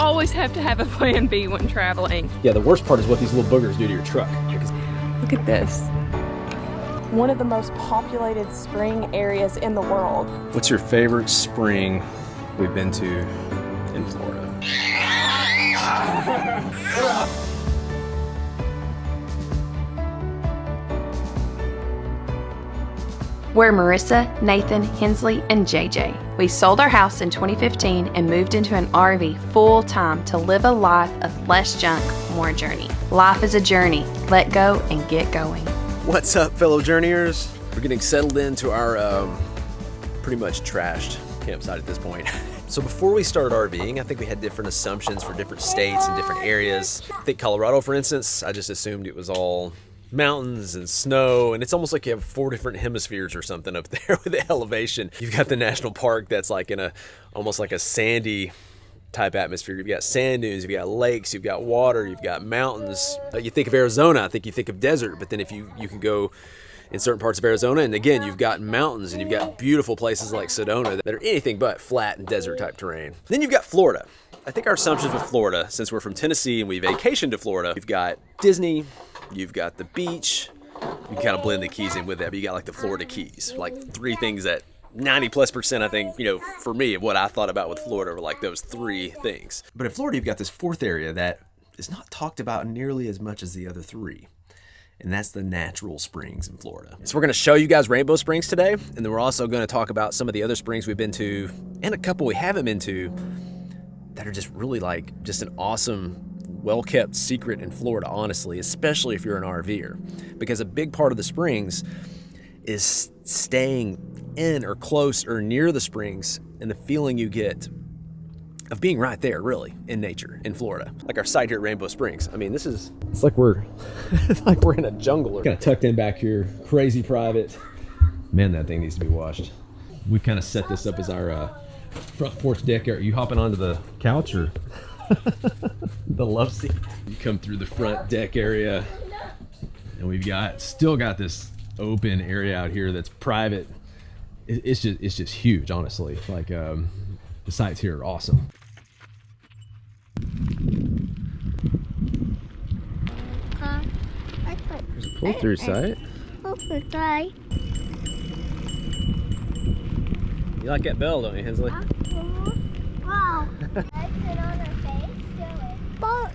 always have to have a plan B when traveling. Yeah, the worst part is what these little boogers do to your truck. Look at this. One of the most populated spring areas in the world. What's your favorite spring we've been to in Florida? We're Marissa, Nathan, Hensley, and JJ. We sold our house in 2015 and moved into an RV full-time to live a life of less junk, more journey. Life is a journey. Let go and get going. What's up, fellow journeyers? We're getting settled into our pretty much trashed campsite at this point. So before we started RVing, I think we had different assumptions for different states and different areas. I think Colorado, for instance, I just assumed it was all mountains and snow, and it's almost like you have 4 different hemispheres or something up there with the elevation. You've got the national park that's like in almost like a sandy type atmosphere. You've got sand dunes, you've got lakes, you've got water, you've got mountains. You think of Arizona, I think you think of desert, but then if you can go in certain parts of Arizona, and again, you've got mountains and you've got beautiful places like Sedona that are anything but flat and desert type terrain. Then you've got Florida. I think our assumptions with Florida, since we're from Tennessee and we vacationed to Florida, you've got Disney, you've got the beach, you kind of blend the Keys in with that, but you got like the Florida Keys, like 3 things that 90+%, I think, for me, of what I thought about with Florida were like those 3 things. But in Florida, you've got this 4th area that is not talked about nearly as much as the other 3. And that's the natural springs in Florida. So we're gonna show you guys Rainbow Springs today, and then we're also gonna talk about some of the other springs we've been to, and a couple we haven't been to, that are just really like, just an awesome, well-kept secret in Florida, honestly, especially if you're an RVer. Because a big part of the springs is staying in or close or near the springs, and the feeling you get of being right there, really, in nature, in Florida. Like our site here at Rainbow Springs. I mean, it's like we're in a jungle. Kind of tucked in back here, crazy private. Man, that thing needs to be washed. We've kind of set this up as our front porch deck area. You hopping onto the couch or the love seat? You come through the front deck area, and we've still got this open area out here that's private. It's just huge, honestly. Like the sites here are awesome. There's a pull-through site. You like that bell, don't you, Hensley? Wow. I put on her face, do it. Boat.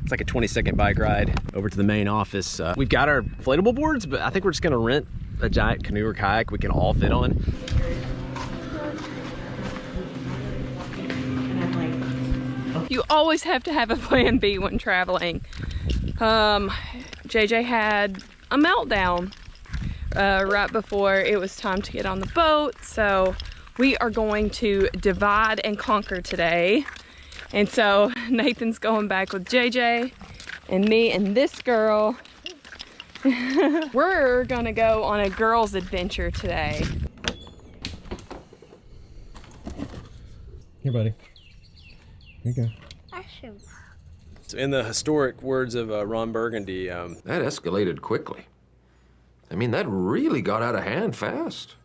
It's like a 20-second bike ride over to the main office. We've got our inflatable boards, but I think we're just gonna rent a giant canoe or kayak we can all fit on. You always have to have a plan B when traveling. JJ had a meltdown right before it was time to get on the boat, so we are going to divide and conquer today. And so Nathan's going back with JJ and me and this girl. We're gonna go on a girls' adventure today. Here, buddy. Here you go. So in the historic words of Ron Burgundy, that escalated quickly. I mean, that really got out of hand fast.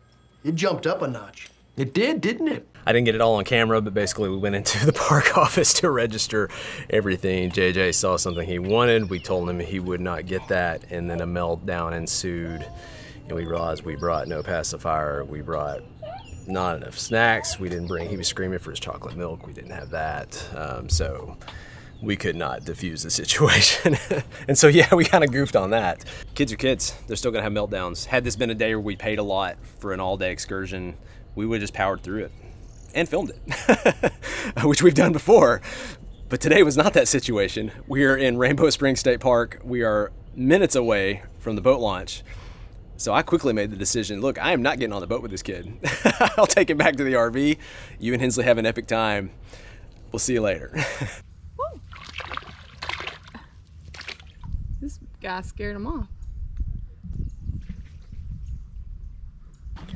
It jumped up a notch. It did, didn't it? I didn't get it all on camera, but basically we went into the park office to register everything. JJ saw something he wanted. We told him he would not get that, and then a meltdown ensued. And we realized we brought no pacifier. We brought not enough snacks. He was screaming for his chocolate milk. We didn't have that. So we could not diffuse the situation. And so, yeah, we kind of goofed on that. Kids are kids. They're still gonna have meltdowns. Had this been a day where we paid a lot for an all-day excursion, we would have just powered through it and filmed it, which we've done before. But today was not that situation. We are in Rainbow Springs State Park. We are minutes away from the boat launch. So I quickly made the decision, look, I am not getting on the boat with this kid. I'll take him back to the RV. You and Hensley have an epic time. We'll see you later. This guy scared him off.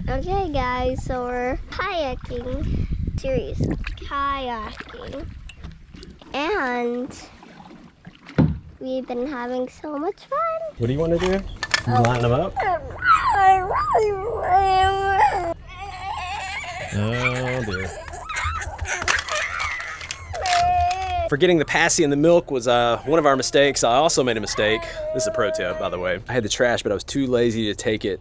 Okay guys, so we're kayaking. Serious kayaking. And we've been having so much fun. What do you want to do? You line them up? Oh dear. Forgetting the passy and the milk was one of our mistakes. I also made a mistake. This is a pro tip, by the way. I had the trash, but I was too lazy to take it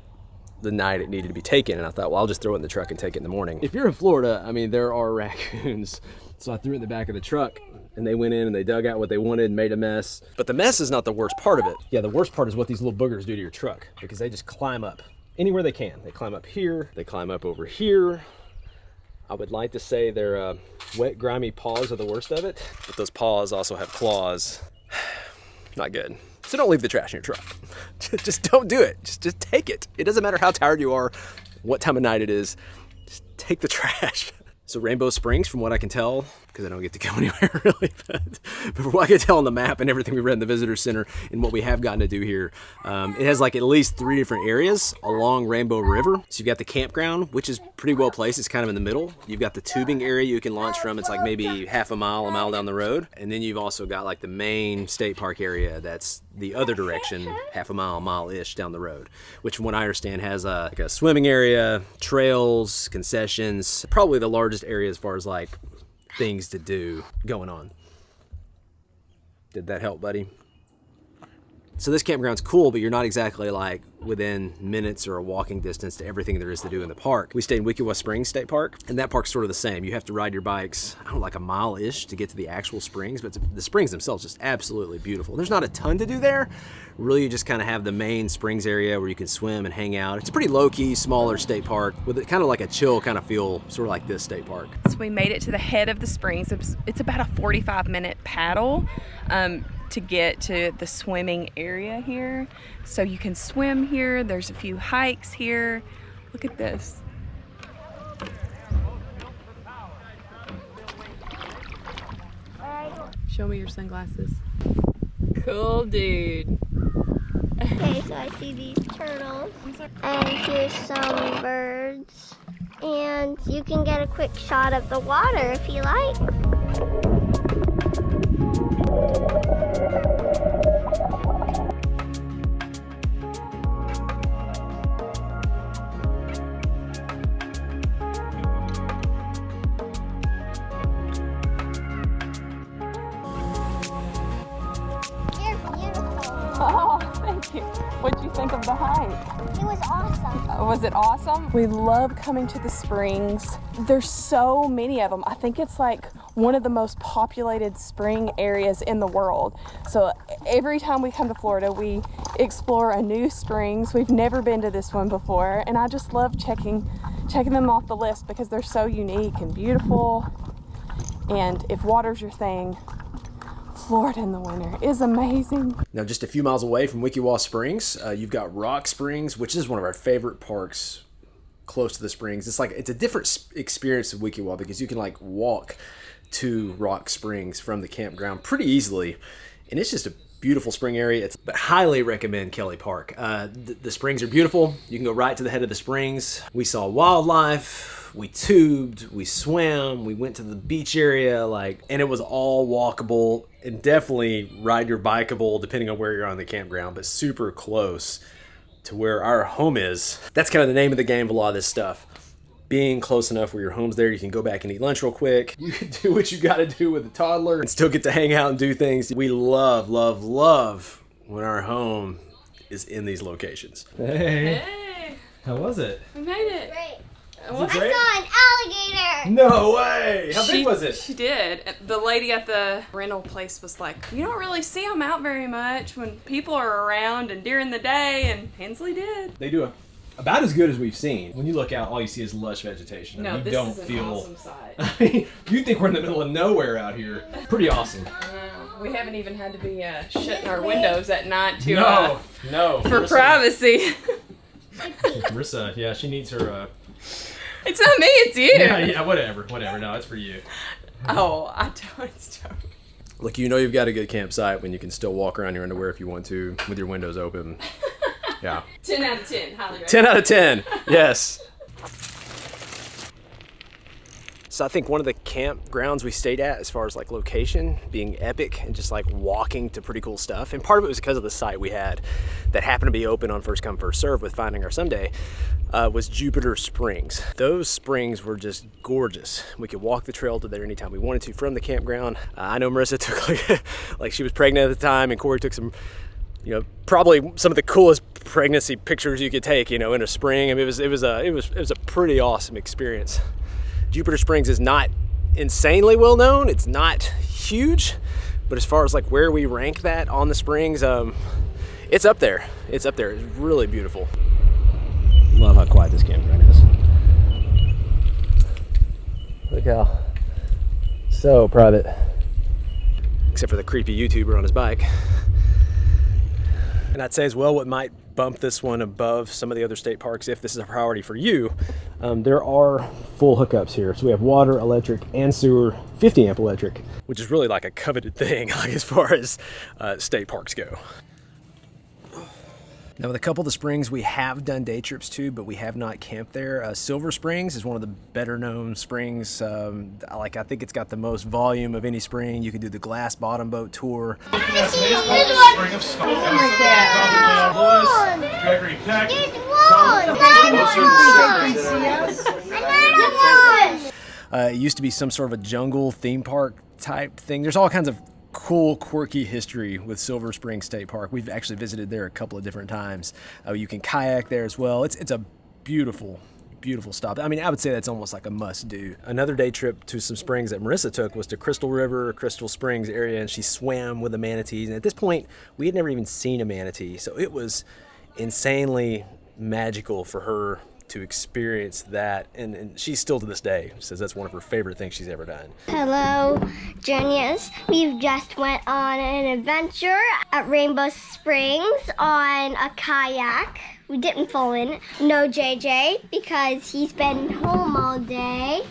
the night it needed to be taken, and I thought, well, I'll just throw it in the truck and take it in the morning. If you're in Florida, I mean, there are raccoons. So I threw it in the back of the truck, and they went in and they dug out what they wanted and made a mess. But the mess is not the worst part of it. Yeah, the worst part is what these little boogers do to your truck, because they just climb up anywhere they can. They climb up here, they climb up over here. I would like to say their wet, grimy paws are the worst of it, but those paws also have claws. Not good. So don't leave the trash in your truck. Just don't do it. Just take it. It doesn't matter how tired you are, what time of night it is. Just take the trash. So Rainbow Springs, from what I can tell, because I don't get to go anywhere really, but from what I can tell on the map and everything we read in the visitor center and what we have gotten to do here, it has like at least 3 different areas along Rainbow River. So you've got the campground, which is pretty well placed. It's kind of in the middle. You've got the tubing area you can launch from. It's like maybe half a mile down the road. And then you've also got like the main state park area that's the other direction, half a mile-ish down the road, which from what I understand has like a swimming area, trails, concessions, probably the largest area as far as like things to do going on. Did that help, buddy? So this campground's cool, but you're not exactly like within minutes or a walking distance to everything there is to do in the park. We stayed in Wekiwa Springs State Park, and that park's sort of the same. You have to ride your bikes, I don't know, like a mile-ish to get to the actual springs, but the springs themselves just absolutely beautiful. There's not a ton to do there. Really, you just kind of have the main springs area where you can swim and hang out. It's a pretty low-key, smaller state park with kind of like a chill kind of feel, sort of like this state park. So we made it to the head of the springs. It's about a 45-minute paddle to get to the swimming area here. So you can swim here. There's a few hikes here. Look at this. Show me your sunglasses. Cool, dude. Okay, so I see these turtles, and here's some birds, and you can get a quick shot of the water if you like. Oh, thank you. What'd you think of the hike? It was awesome. Was it awesome? We love coming to the springs. There's so many of them. I think it's like one of the most populated spring areas in the world. So every time we come to Florida, we explore a new springs. We've never been to this one before, and I just love checking them off the list because they're so unique and beautiful. And if water's your thing, Florida in the winter is amazing. Now, just a few miles away from Wekiwa Springs, you've got Rock Springs, which is one of our favorite parks close to the springs. It's a different experience of Wekiwa because you can like walk to Rock Springs from the campground pretty easily, and it's just a beautiful spring area. But highly recommend Kelly Park. The springs are beautiful. You can go right to the head of the springs. We saw wildlife. We tubed, we swam, we went to the beach area, and it was all walkable and definitely ride your bikeable depending on where you're on the campground, but super close to where our home is. That's kind of the name of the game of a lot of this stuff. Being close enough where your home's there, you can go back and eat lunch real quick. You can do what you gotta do with a toddler and still get to hang out and do things. We love, love, love when our home is in these locations. Hey, How was it? we made it. Great. Was it great? I saw an alligator. No way! How big was it? She did. The lady at the rental place was like, you don't really see them out very much when people are around and during the day, and Hensley did. They do about as good as we've seen. When you look out, all you see is lush vegetation. No, you this don't is an feel awesome sight. You think we're in the middle of nowhere out here. Pretty awesome. We haven't even had to be shutting our windows at night to No. for privacy. Marissa, yeah, she needs her It's not me, it's you. Yeah, whatever. No, it's for you. Oh, I don't. It's joking. Look, you know you've got a good campsite when you can still walk around your underwear if you want to, with your windows open. Yeah. 10 out of 10, highly recommend. 10 out of 10, yes. So I think one of the campgrounds we stayed at, as far as like location, being epic and just like walking to pretty cool stuff. And part of it was because of the site we had that happened to be open on first come, first serve with Finding Our Someday, was Jupiter Springs. Those springs were just gorgeous. We could walk the trail to there anytime we wanted to from the campground. I know Marissa took like she was pregnant at the time, and Corey took some, you know, probably some of the coolest pregnancy pictures you could take, you know, in a spring. I mean, it was a pretty awesome experience. Jupiter Springs is not insanely well known. It's not huge, but as far as like where we rank that on the springs, it's up there. It's up there. It's really beautiful. Love how quiet this campground is. Look how so private. Except for the creepy YouTuber on his bike. And I'd say as well, what might bump this one above some of the other state parks, if this is a priority for you, there are full hookups here. So we have water, electric, and sewer, 50 amp electric, which is really like a coveted thing, like as far as state parks go. Now with a couple of the springs we have done day trips to, but we have not camped there. Silver Springs is one of the better known springs. I think it's got the most volume of any spring. You can do the glass bottom boat tour. It used to be some sort of a jungle theme park type thing. There's all kinds of cool, quirky history with Silver Spring State Park. We've actually visited there a couple of different times. You can kayak there as well. It's a beautiful, beautiful stop. I mean, I would say that's almost like a must do. Another day trip to some springs that Marissa took was to Crystal River, Crystal Springs area, and she swam with the manatees. And at this point, we had never even seen a manatee. So it was insanely magical for her to experience that, and she still to this day says that's one of her favorite things she's ever done. Hello, juniors. We've just went on an adventure at Rainbow Springs on a kayak. We didn't fall in. No JJ because he's been home all day.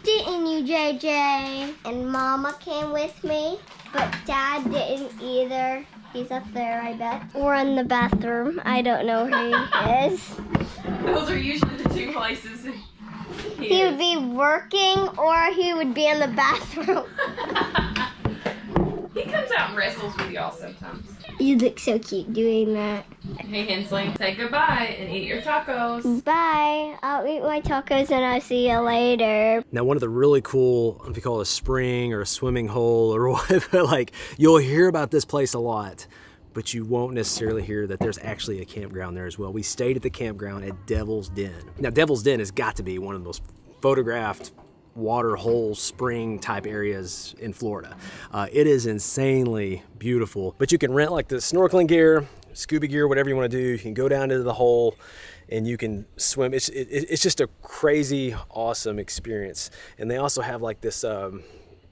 Didn't you, JJ? And Mama came with me, but Dad didn't either. He's up there, I bet. Or in the bathroom. I don't know where he is. Those are usually the two places He would be working or he would be in the bathroom. He comes out and wrestles with y'all sometimes. You look so cute doing that. Hey Hensley, say goodbye and eat your tacos. Bye. I'll eat my tacos and I'll see you later. Now, one of the really cool, if you call it a spring or a swimming hole or whatever, like you'll hear about this place a lot, but you won't necessarily hear that there's actually a campground there as well. We stayed at the campground at Devil's Den. Now, Devil's Den has got to be one of the most photographed water hole spring type areas in Florida. It is insanely beautiful, but you can rent like the snorkeling gear, scuba gear, whatever you want to do. You can go down into the hole and you can swim. It's just a crazy, awesome experience. And they also have like this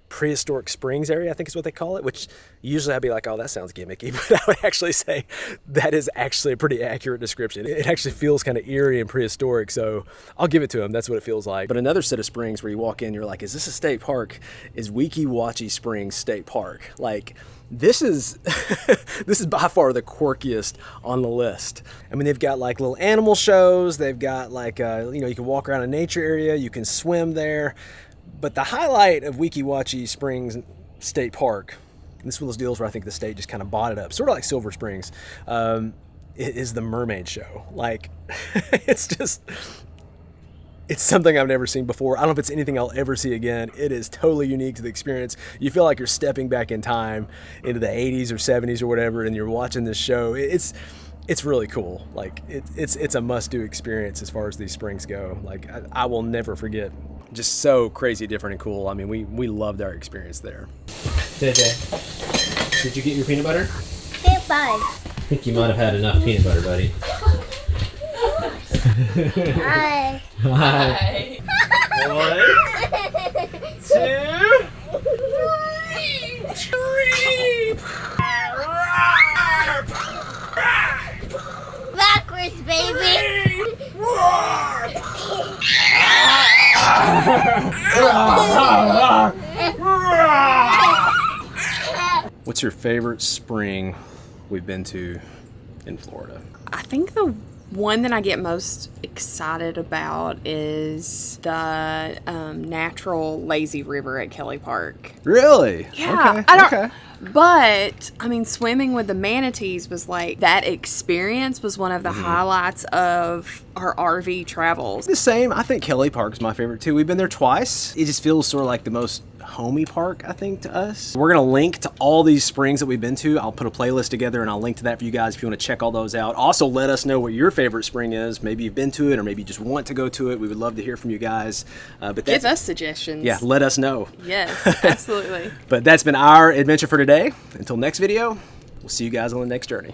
prehistoric springs area, I think is what they call it, which usually I'd be like, oh, that sounds gimmicky, but I would actually say that is actually a pretty accurate description. It actually feels kind of eerie and prehistoric, so I'll give it to them. That's what it feels like. But another set of springs where you walk in, you're like, is this a state park? Is Weeki Wachee Springs State Park. Like, this is this is by far the quirkiest on the list. I mean, they've got like little animal shows. They've got like, you can walk around a nature area. You can swim there. But the highlight of Weeki Wachee Springs State Park, and this is one of those deals where I think the state just kind of bought it up, sort of like Silver Springs, is the mermaid show. Like, it's something I've never seen before. I don't know if it's anything I'll ever see again. It is totally unique to the experience. You feel like you're stepping back in time into the 80s or 70s or whatever, and you're watching this show. It's really cool. Like, it's a must-do experience as far as these springs go. Like, I will never forget. Just so crazy different and cool. I mean, we loved our experience there. JJ, did you get your peanut butter? Peanut butter. I think you might have had enough peanut butter, buddy. Hi. Hi. 1, 2, 3. Backwards, baby. What's your favorite spring we've been to in Florida? I think the One that I get most excited about is the natural lazy river at Kelly Park. Really? Yeah, Okay. I don't. Okay. But I mean, swimming with the manatees was like that experience was one of the highlights of our RV travels. The same. I think Kelly Park is my favorite too. We've been there twice. It just feels sort of like the most homey park, I think, to us. We're gonna link to all these springs that we've been to. I'll put a playlist together and I'll link to that for you guys if you want to check all those out. Also, let us know what your favorite spring is. Maybe you've been to it or maybe you just want to go to it. We would love to hear from you guys. But Give us suggestions. Yeah, let us know. Yes, absolutely. But that's been our adventure for today. Until next video, we'll see you guys on the next journey.